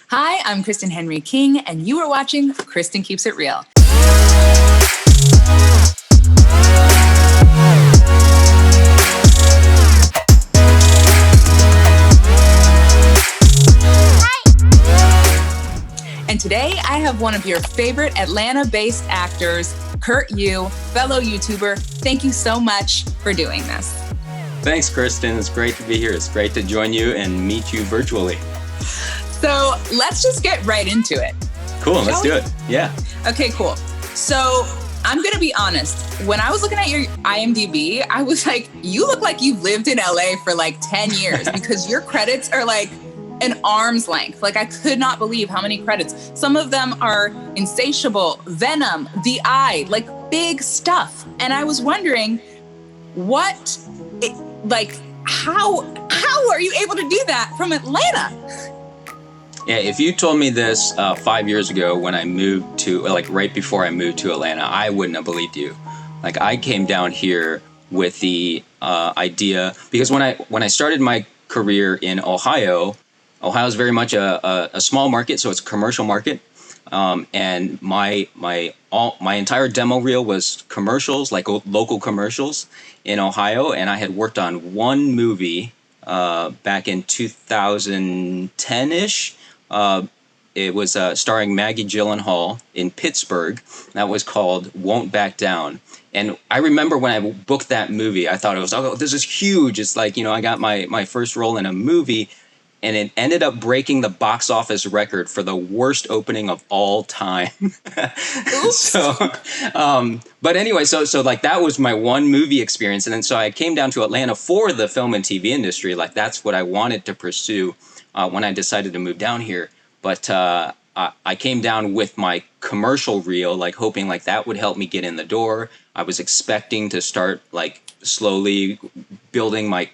Hi, I'm Kristen Henry King, and you are watching Kristen Keeps It Real. And today I have one of your favorite Atlanta-based actors, Kurt Yue, fellow YouTuber. Thank you so much for doing this. Thanks, Kristen. It's great to be here. It's great to join you and meet you virtually. So let's just get right into it. Cool, let's do it. Yeah. Okay, cool. So I'm going to be honest. When I was looking at your IMDb, I was like, you look like you've lived in LA for like 10 years because your credits are like an arm's length. Like I could not believe how many credits. Some of them are Insatiable, Venom, The Eye, like big stuff. And I was wondering how are you able to do that from Atlanta? Yeah, if you told me this 5 years ago when I moved to, like right before I moved to Atlanta, I wouldn't have believed you. Like I came down here with the idea, because when I started my career in Ohio is very much a small market, so it's a commercial market. And my entire demo reel was commercials, like local commercials in Ohio. And I had worked on one movie back in 2010-ish. It was starring Maggie Gyllenhaal in Pittsburgh. That was called Won't Back Down. And I remember when I booked that movie, I thought it was, oh, this is huge. It's like, I got my first role in a movie. And it ended up breaking the box office record for the worst opening of all time. But anyway, so like that was my one movie experience. And then so I came down to Atlanta for the film and TV industry. Like that's what I wanted to pursue when I decided to move down here. But I came down with my commercial reel, like hoping like that would help me get in the door. I was expecting to start like slowly building my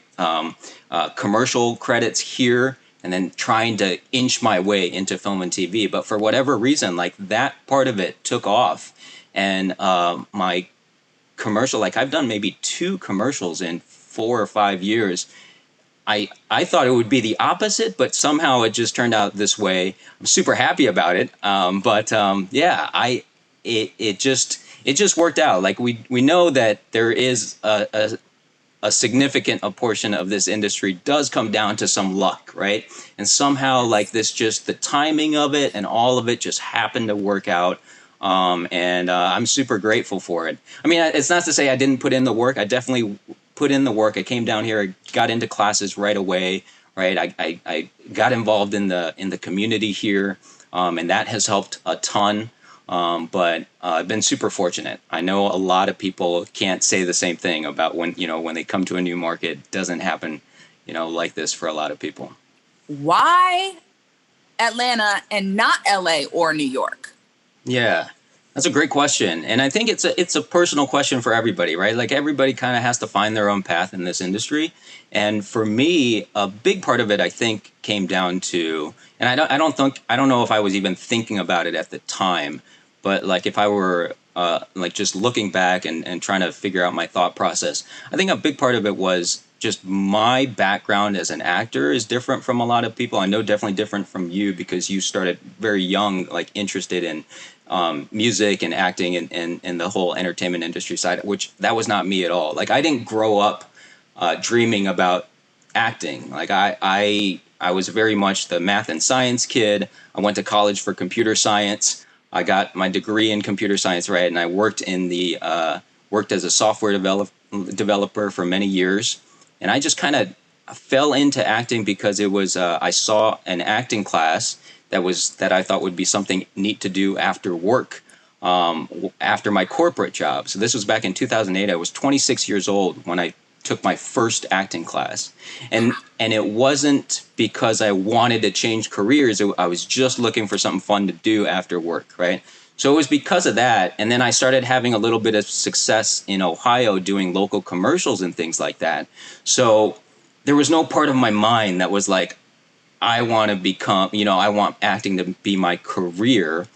commercial credits here and then trying to inch my way into film and TV. But for whatever reason, like that part of it took off. And my commercial, like I've done maybe 2 commercials in 4 or 5 years. I thought it would be the opposite, but somehow it just turned out this way. I'm super happy about it. It just worked out. Like we know that there is a significant portion of this industry does come down to some luck, right? And somehow like this, just the timing of it and all of it just happened to work out. And I'm super grateful for it. I mean, it's not to say I didn't put in the work. I definitely put in the work. I came down here, I got into classes right away, right? I got involved in the community here, and that has helped a ton. But I've been super fortunate. I know a lot of people can't say the same thing about when they come to a new market. It doesn't happen, like this for a lot of people. Why Atlanta and not LA or New York? Yeah, that's a great question. And I think it's a personal question for everybody, right? Like everybody kind of has to find their own path in this industry. And for me, a big part of it, I think, came down to, and I don't know if I was even thinking about it at the time, but like if I were like just looking back and trying to figure out my thought process, I think a big part of it was just my background as an actor is different from a lot of people. I know definitely different from you because you started very young, like interested in music and acting and the whole entertainment industry side, which that was not me at all. Like I didn't grow up dreaming about acting. Like I was very much the math and science kid. I went to college for computer science. I got my degree in computer science, right? And I worked worked as a software developer for many years. And I just kind of fell into acting because it was I saw an acting class that I thought would be something neat to do after work, after my corporate job. So this was back in 2008. I was 26 years old when I took my first acting class. And it wasn't because I wanted to change careers. I was just looking for something fun to do after work, right? So it was because of that. And then I started having a little bit of success in Ohio doing local commercials and things like that. So there was no part of my mind that was like, I want to become, I want acting to be my career.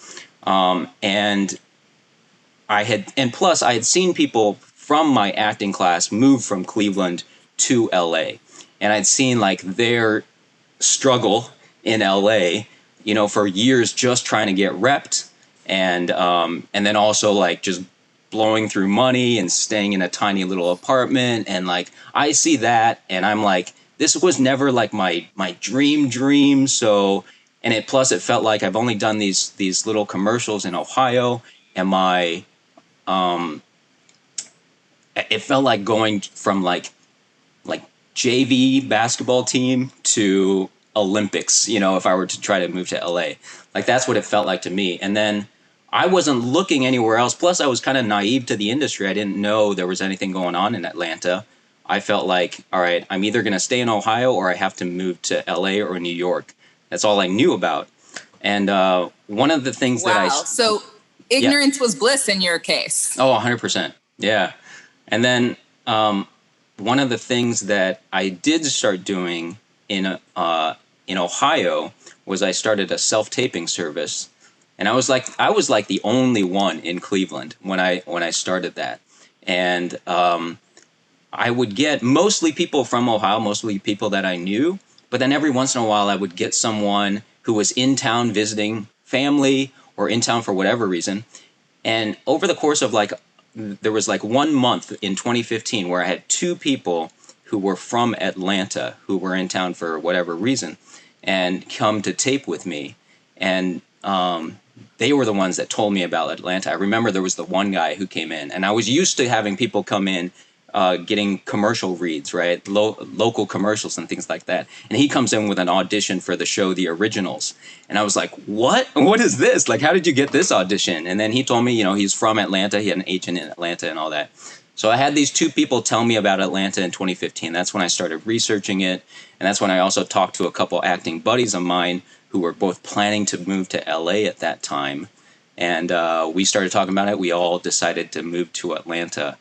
And plus I had seen people from my acting class move from Cleveland to LA. And I'd seen like their struggle in LA, for years just trying to get repped, and then also like just blowing through money and staying in a tiny little apartment. And like, I see that and I'm like, this was never like my dream. So, and plus it felt like I've only done these little commercials in Ohio, and it felt like going from like JV basketball team to Olympics, if I were to try to move to LA. Like, that's what it felt like to me. And then I wasn't looking anywhere else. Plus, I was kind of naive to the industry. I didn't know there was anything going on in Atlanta. I felt like, all right, I'm either going to stay in Ohio or I have to move to LA or New York. That's all I knew about. And one of the things So ignorance was bliss in your case. Oh, 100%. Yeah. And then one of the things that I did start doing in Ohio was I started a self-taping service. And I was like the only one in Cleveland when I started that. And I would get mostly people from Ohio, mostly people that I knew. But then every once in a while, I would get someone who was in town visiting family or in town for whatever reason. And over the course of there was 1 month in 2015 where I had 2 people who were from Atlanta who were in town for whatever reason and come to tape with me. And they were the ones that told me about Atlanta. I remember there was the one guy who came in, and I was used to having people come in getting commercial reads, right? Local commercials and things like that. And he comes in with an audition for the show The Originals. And I was like, what? What is this? Like, how did you get this audition? And then he told me, he's from Atlanta. He had an agent in Atlanta and all that. So I had these 2 people tell me about Atlanta in 2015. That's when I started researching it. And that's when I also talked to a couple acting buddies of mine who were both planning to move to LA at that time. And we started talking about it. We all decided to move to Atlanta.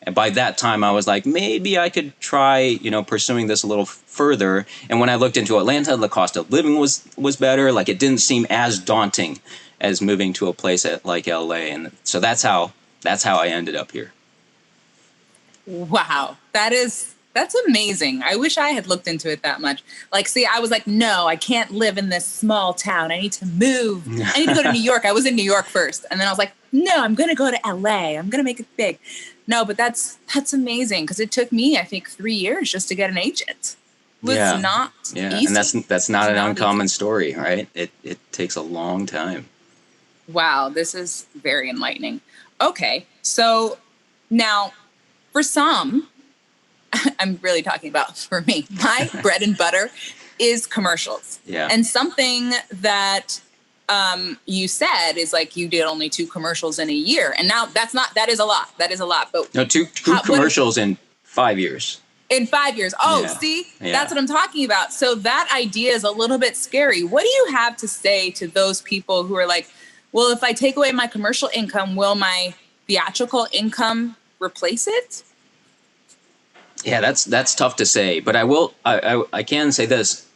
And by that time, I was like, maybe I could try, pursuing this a little further. And when I looked into Atlanta, the cost of living was better. Like, it didn't seem as daunting as moving to a place like LA. And so that's how I ended up here. Wow, that's amazing. I wish I had looked into it that much. I was like, no, I can't live in this small town. I need to move. I need to go to New York. I was in New York first. And then I was like, no, I'm going to go to LA. I'm going to make it big. No, but that's amazing, because it took me, I think, 3 years just to get an agent. It was not easy. And that's not an uncommon story, right? It takes a long time. Wow, this is very enlightening. Okay, so now for some, I'm really talking about for me, my bread and butter is commercials. Yeah. And something that you said is you did only 2 commercials in a year. And now that is a lot. That is a lot. But no, two commercials in 5 years. In 5 years. Oh, yeah. See, yeah. That's what I'm talking about. So that idea is a little bit scary. What do you have to say to those people who are like, well, if I take away my commercial income, will my theatrical income replace it? Yeah, that's tough to say. But I can say this.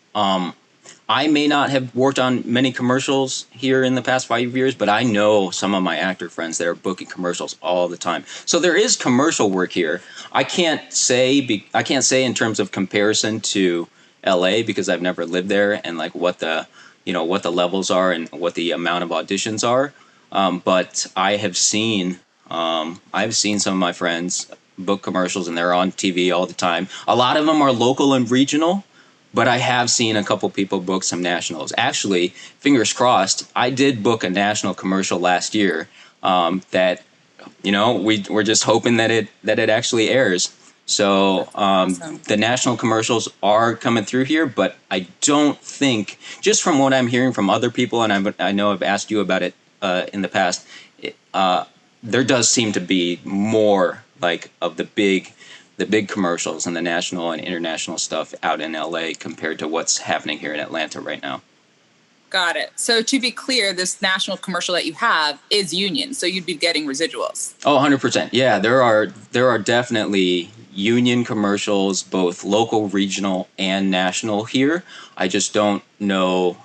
I may not have worked on many commercials here in the past 5 years, but I know some of my actor friends that are booking commercials all the time. So there is commercial work here. I can't say in terms of comparison to LA, because I've never lived there, and what the levels are and what the amount of auditions are. But I've seen some of my friends book commercials, and they're on TV all the time. A lot of them are local and regional. But I have seen a couple people book some nationals. Actually, fingers crossed, I did book a national commercial last year that, we're just hoping that it actually airs. So awesome. The national commercials are coming through here, but I don't think, just from what I'm hearing from other people, and I know I've asked you about it in the past, there does seem to be more of the big commercials and the national and international stuff out in LA compared to what's happening here in Atlanta right now. Got it. So to be clear, this national commercial that you have is union, so you'd be getting residuals. Oh, 100%. Yeah, there are definitely union commercials, both local, regional, and national here. I just don't know,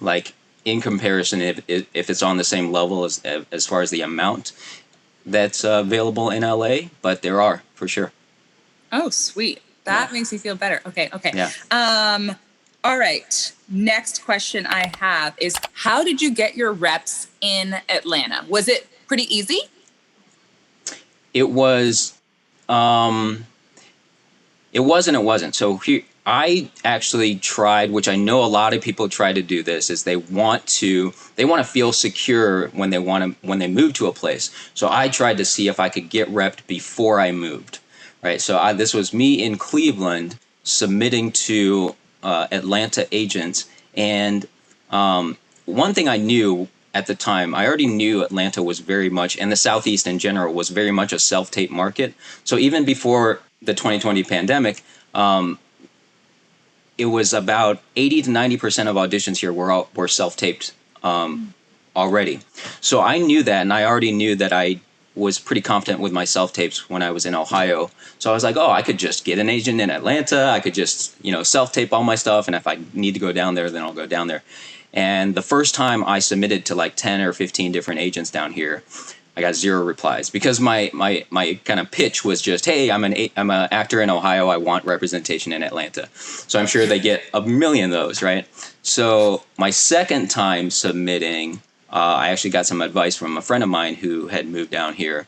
in comparison, if it's on the same level as far as the amount that's available in LA, but there are, for sure. Oh, sweet. That makes me feel better. Okay. Yeah. All right. Next question I have is, how did you get your reps in Atlanta? Was it pretty easy? It was, it was and it wasn't. So here, I actually tried, which I know a lot of people try to do this, is they want to feel secure when they move to a place. So I tried to see if I could get repped before I moved, right? So this was me in Cleveland submitting to Atlanta agents, and one thing I knew at the time, I already knew Atlanta was very much, and the Southeast in general, was very much a self-tape market. So even before the 2020 pandemic, it was about 80 to 90% of auditions here were self-taped already. So I knew that, and I already knew that I was pretty confident with my self-tapes when I was in Ohio. So I was like, oh, I could just get an agent in Atlanta. I could just, self-tape all my stuff, and if I need to go down there, then I'll go down there. And the first time I submitted to like 10 or 15 different agents down here, I got 0 replies because my kind of pitch was just, hey, I'm an actor in Ohio. I want representation in Atlanta. So I'm sure they get a million of those, right? So my second time submitting, I actually got some advice from a friend of mine who had moved down here.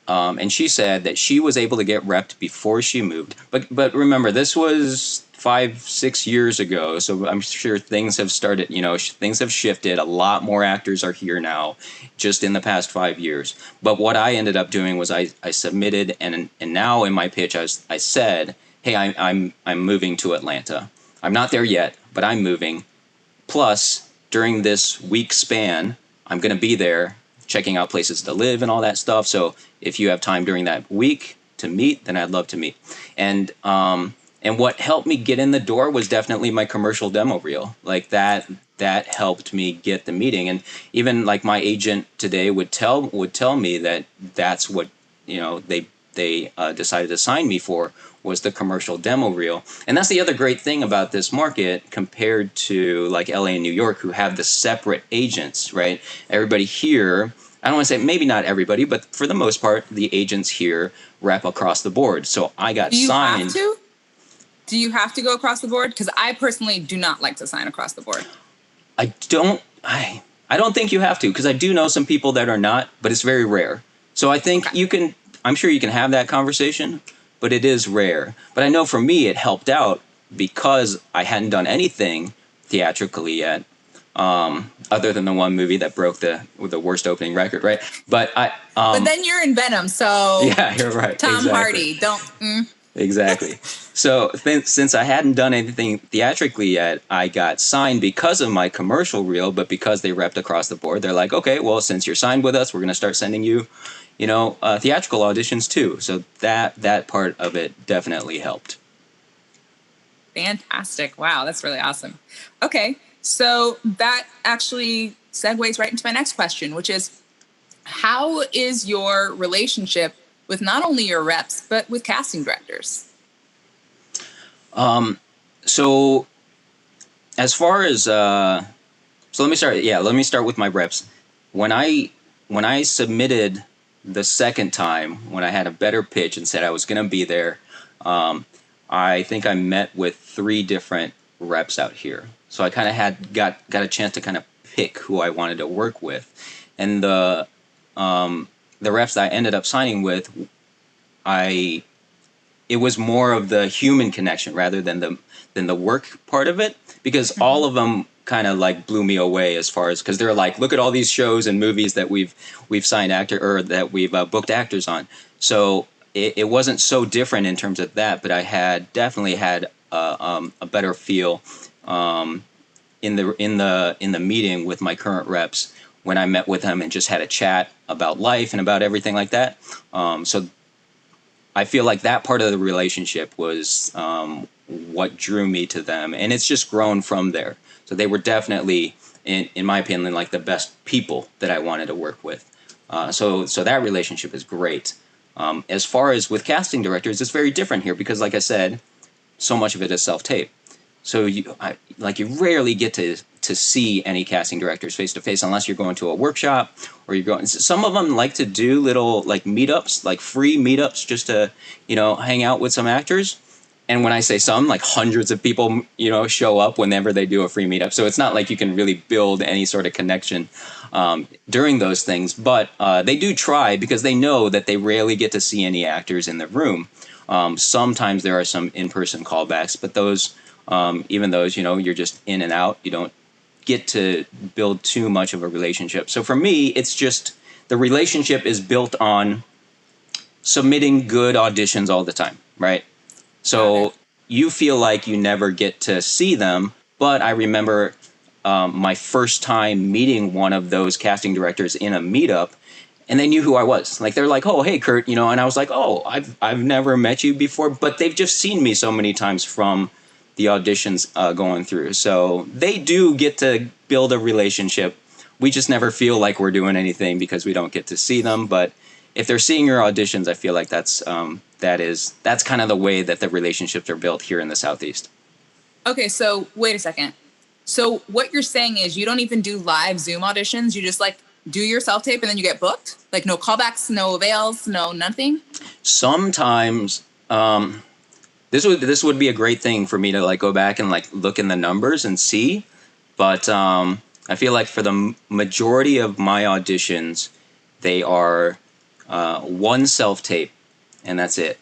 And she said that she was able to get repped before she moved. But remember, this was 5-6 years ago, so I'm sure things have started, things have shifted. A lot more actors are here now just in the past 5 years. But what I ended up doing was I submitted, and now in my pitch I said, hey, I'm moving to Atlanta. I'm not there yet, but I'm moving. Plus, during this week span, I'm going to be there checking out places to live and all that stuff. So if you have time during that week to meet, then I'd love to meet. And what helped me get in the door was definitely my commercial demo reel. Like that helped me get the meeting. And even like my agent today would tell me that that's what, they decided to sign me for, was the commercial demo reel. And that's the other great thing about this market compared to like LA and New York, who have the separate agents, right? Everybody here, I don't want to say maybe not everybody, but for the most part, the agents here rep across the board. So I got signed. Do you have to go across the board? Because I personally do not like to sign across the board. I don't think you have to, because I do know some people that are not, but it's very rare. So I think I'm sure you can have that conversation, but it is rare. But I know for me, it helped out because I hadn't done anything theatrically yet, other than the one movie that broke the worst opening record, right? But but then you're in Venom, so yeah, you're right. Tom exactly. Hardy, don't. Exactly. So since I hadn't done anything theatrically yet, I got signed because of my commercial reel, but because they repped across the board, they're like, okay, well, since you're signed with us, we're going to start sending you, theatrical auditions too. So that part of it definitely helped. Fantastic. Wow, that's really awesome. Okay, so that actually segues right into my next question, which is, how is your relationship with not only your reps, but with casting directors? So as far as, so let me start with my reps. When I submitted the second time, when I had a better pitch and said I was going to be there, I think I met with 3 different reps out here. So I kind of got a chance to kind of pick who I wanted to work with. And the reps that I ended up signing with, it was more of the human connection rather than the work part of it, because all of them kind of like blew me away as far as, because they're like, look at all these shows and movies that we've signed that we've booked actors on. So it wasn't so different in terms of that, but I definitely had a better feel in the meeting with my current reps when I met with them and just had a chat about life and about everything like that. So I feel like that part of the relationship was what drew me to them, and it's just grown from there. So they were definitely, in my opinion, like the best people that I wanted to work with. So that relationship is great. As far as with casting directors, it's very different here because, like I said, so much of it is self-tape. So you rarely get to see any casting directors face to face unless you're going to a workshop or you're going. Some of them like to do little like meetups, like free meetups, just to hang out with some actors. And when I say some, like hundreds of people, show up whenever they do a free meetup. So it's not like you can really build any sort of connection during those things. But they do try because they know that they rarely get to see any actors in the room. Sometimes there are some in-person callbacks, but those, even those, you're just in and out. You don't get to build too much of a relationship. So for me, it's just the relationship is built on submitting good auditions all the time, right? So you feel like you never get to see them, but I remember my first time meeting one of those casting directors in a meetup, and they knew who I was. Like they're like, "Oh, hey, Kurt," and I was like, "Oh, I've never met you before," but they've just seen me so many times from the auditions going through. So they do get to build a relationship. We just never feel like we're doing anything because we don't get to see them, but if they're seeing your auditions, I feel like that's kind of the way that the relationships are built here in the Southeast. Okay, so wait a second. So what you're saying is you don't even do live Zoom auditions. You just like do your self-tape and then you get booked? Like no callbacks, no avails, no nothing? Sometimes this would be a great thing for me to like go back and like look in the numbers and see, but I feel like for the majority of my auditions, they are one self-tape, and that's it.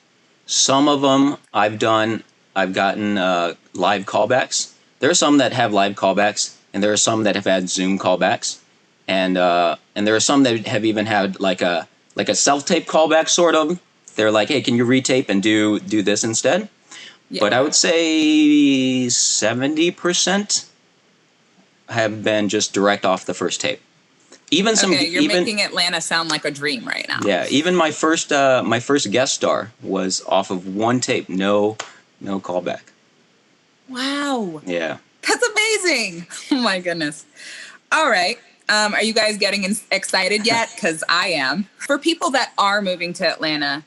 Some of them I've gotten live callbacks. There are some that have live callbacks, and there are some that have had Zoom callbacks, and there are some that have even had like a self-tape callback sort of. They're like, hey, can you retape and do this instead? Yeah. But I would say 70% have been just direct off the first tape. Even some. Okay, you're making Atlanta sound like a dream right now. Yeah, even my first guest star was off of one tape, no callback. Wow. Yeah. That's amazing. Oh my goodness. All right. Are you guys getting excited yet? Because I am. For people that are moving to Atlanta,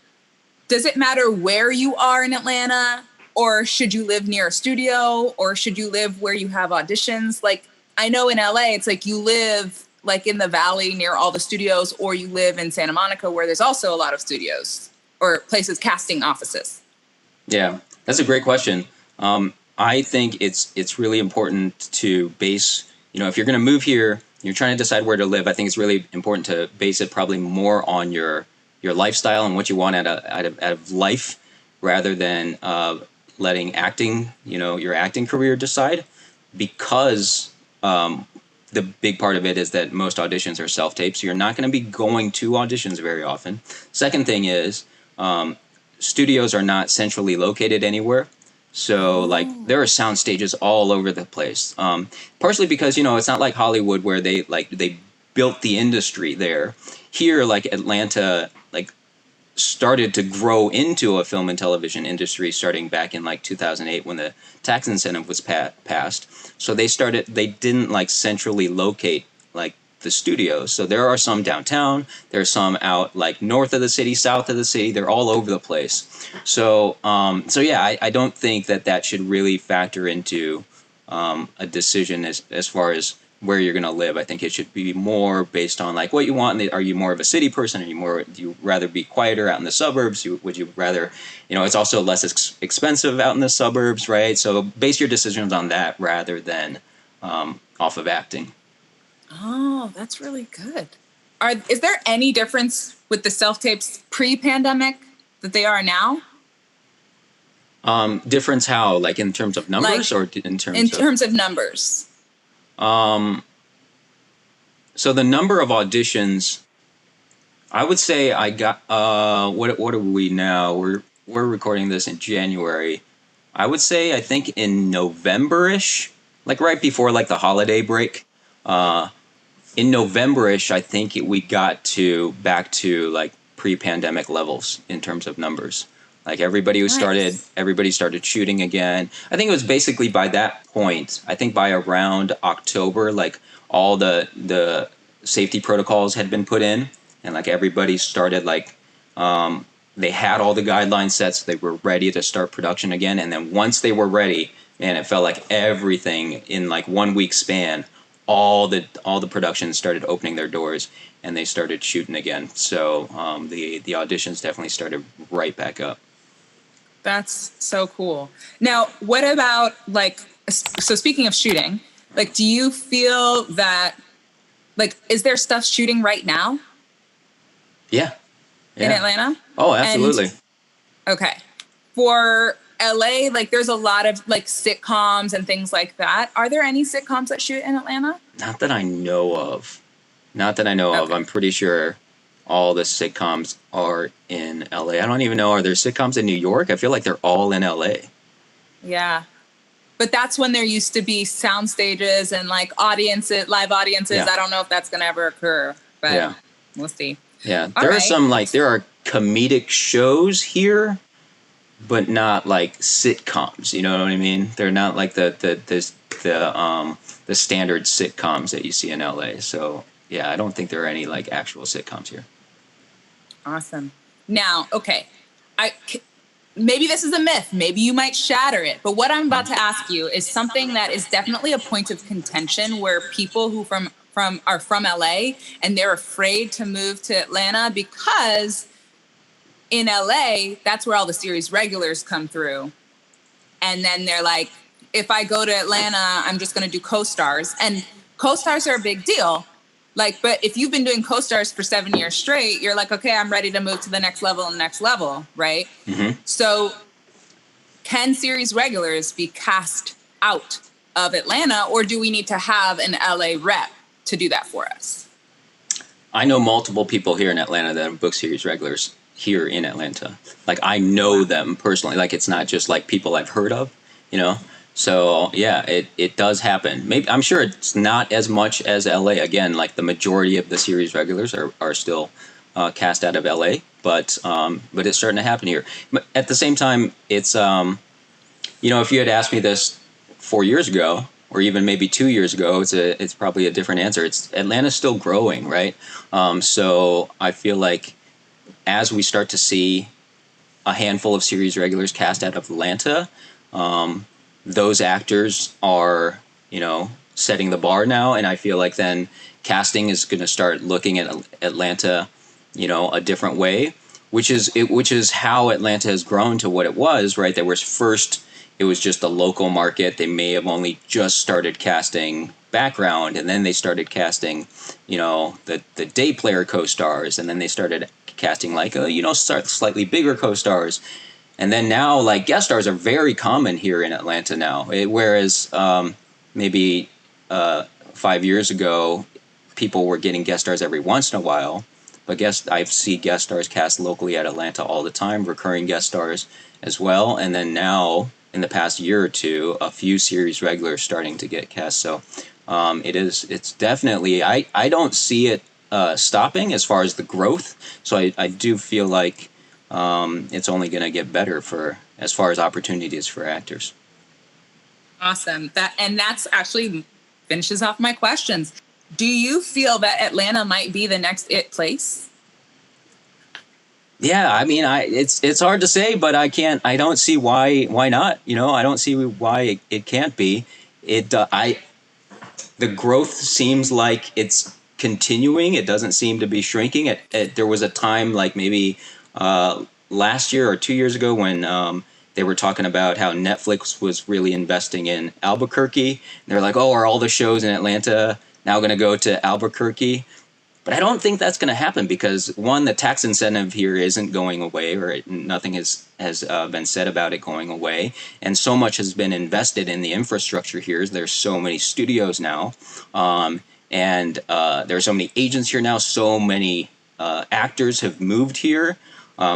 does it matter where you are in Atlanta? Or should you live near a studio? Or should you live where you have auditions? Like, I know in LA, it's like you live like in the valley near all the studios, or you live in Santa Monica where there's also a lot of studios or places casting offices. Yeah, that's a great question. I think it's really important to base, if you're going to move here, you're trying to decide where to live. I think it's really important to base it probably more on your lifestyle and what you want out of life, rather than letting acting, your acting career decide, because the big part of it is that most auditions are self-tape, so you're not going to be going to auditions very often. Second thing is, studios are not centrally located anywhere. So, like, there are sound stages all over the place. Partially because, it's not like Hollywood where they built the industry there. Here, like, Atlanta, like, started to grow into a film and television industry starting back in like 2008 when the tax incentive was passed. So they didn't like centrally locate like the studios. So there are some downtown, there are some out like north of the city, south of the city, they're all over the place. So yeah, I don't think that should really factor into a decision as far as where you're going to live. I think it should be more based on like what you want. Are you more of a city person? Do you rather be quieter out in the suburbs? Would you rather, it's also less expensive out in the suburbs, right? So base your decisions on that rather than off of acting. Oh, that's really good. Is there any difference with the self-tapes pre-pandemic that they are now? Difference how? Like in terms of numbers, or in terms of numbers? So the number of auditions, I would say I got, what are we now? We're recording this in January. I would say, I think in November-ish, like right before like the holiday break, in November-ish, I think we got back to like pre-pandemic levels in terms of numbers. Like everybody started shooting again. I think it was basically by that point, I think by around October, like all the safety protocols had been put in, and like everybody started like, they had all the guidelines set, so they were ready to start production again. And then once they were ready, man, it felt like everything in like 1 week span, all the productions started opening their doors and they started shooting again. So the auditions definitely started right back up. That's so cool. Now, what about like, so speaking of shooting, like, do you feel that, like, is there stuff shooting right now Yeah. in Yeah. Atlanta? Oh, And absolutely. okay, for LA, like, there's a lot of like sitcoms and things like that. Are there any sitcoms that shoot in Atlanta? Not that I know of. Not that I know of. Okay. I'm pretty sure all the sitcoms are in LA. I don't even know, are there sitcoms in New York? I feel like they're all in LA. Yeah. But that's when there used to be sound stages and like audiences, live audiences. Yeah. I don't know if that's going to ever occur, but Yeah. we'll see. Yeah. All There are right. some, like, there are comedic shows here, but not like sitcoms. You know what I mean? They're not like the standard sitcoms that you see in LA. So yeah, I don't think there are any like actual sitcoms here. Awesome. Now, okay, maybe this is a myth. Maybe you might shatter it. But what I'm about to ask you is something that is definitely a point of contention, where people who are from LA and they're afraid to move to Atlanta because in LA, that's where all the series regulars come through. And then they're like, if I go to Atlanta, I'm just going to do co-stars. And co-stars are a big deal. Like, but if you've been doing co-stars for 7 years straight, you're like, okay, I'm ready to move to the next level and next level, right? Mm-hmm. So can series regulars be cast out of Atlanta, or do we need to have an LA rep to do that for us? I know multiple people here in Atlanta that have book series regulars here in Atlanta. Like, I know them personally. Like, it's not just like people I've heard of, you know? So yeah, it does happen. Maybe, I'm sure it's not as much as LA. Again, like the majority of the series regulars are still cast out of LA, but it's starting to happen here. But at the same time, it's if you had asked me this 4 years ago, or even maybe 2 years ago, it's probably a different answer. Atlanta's still growing, right? So I feel like as we start to see a handful of series regulars cast out of Atlanta, those actors are, setting the bar now, and I feel like then casting is going to start looking at Atlanta, a different way, which is how Atlanta has grown to what it was, right? There was first, it was just a local market. They may have only just started casting background, and then they started casting, the day player co-stars, and then they started casting like slightly bigger co-stars. And then now, like, guest stars are very common here in Atlanta now. Whereas maybe 5 years ago, people were getting guest stars every once in a while. But I see guest stars cast locally at Atlanta all the time, recurring guest stars as well. And then now, in the past year or two, a few series regulars starting to get cast. So it's definitely, I don't see it stopping as far as the growth. So I do feel like it's only going to get better as far as opportunities for actors. Awesome. That's actually finishes off my questions. Do you feel that Atlanta might be the next it place? Yeah, I mean, it's hard to say, but I don't see why not. I don't see why it can't be. The growth seems like it's continuing. It doesn't seem to be shrinking. There was a time, like maybe last year or 2 years ago, when they were talking about how Netflix was really investing in Albuquerque. They're like, oh, are all the shows in Atlanta now going to go to Albuquerque? But I don't think that's going to happen because, one, the tax incentive here isn't going away, or nothing has been said about it going away. And so much has been invested in the infrastructure here. There's so many studios now. And there are so many agents here now. So many actors have moved here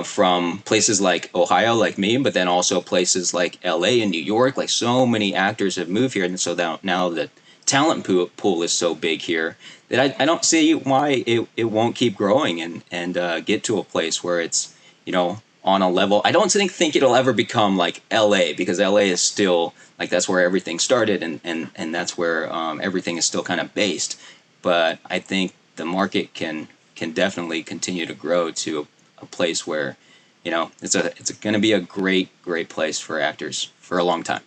from places like Ohio, like me, but then also places like LA and New York. Like, so many actors have moved here. And so now the talent pool is so big here that I don't see why it won't keep growing and get to a place where it's, on a level. I don't think it'll ever become like LA, because LA is still like, that's where everything started, and that's where everything is still kind of based. But I think the market can definitely continue to grow to a place where, it's going to be a great place for actors for a long time.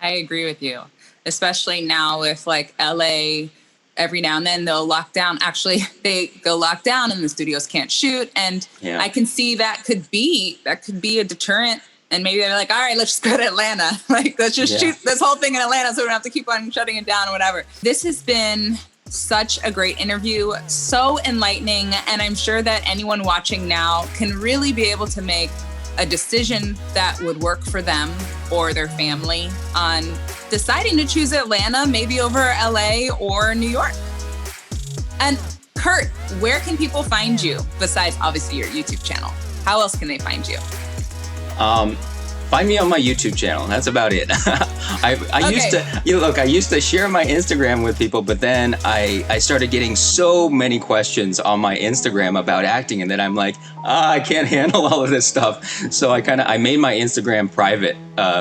I agree with you, especially now with like LA every now and then they'll lock down. Actually, they'll lock down and the studios can't shoot. And I can see that could be a deterrent. And maybe they're like, all right, let's just go to Atlanta. Like, let's just shoot this whole thing in Atlanta so we don't have to keep on shutting it down or whatever. This has been such a great interview, so enlightening. And I'm sure that anyone watching now can really be able to make a decision that would work for them or their family on deciding to choose Atlanta, maybe over LA or New York. And Kurt, where can people find you besides obviously your YouTube channel? How else can they find you? Find me on my YouTube channel. That's about it. I used to share my Instagram with people, but then I started getting so many questions on my Instagram about acting, and then I'm like, I can't handle all of this stuff. So I made my Instagram private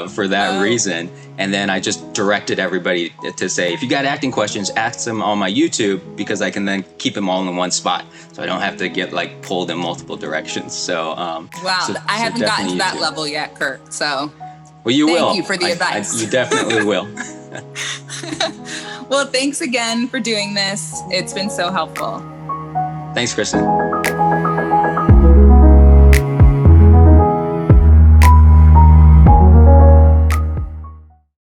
for that reason. And then I just directed everybody to say, if you got acting questions, ask them on my YouTube, because I can then keep them all in one spot. So I don't have to get like pulled in multiple directions. So, I haven't gotten to that level yet, Kurt. So well, you will. Thank you for the advice. You definitely will. Well, thanks again for doing this. It's been so helpful. Thanks, Kristen.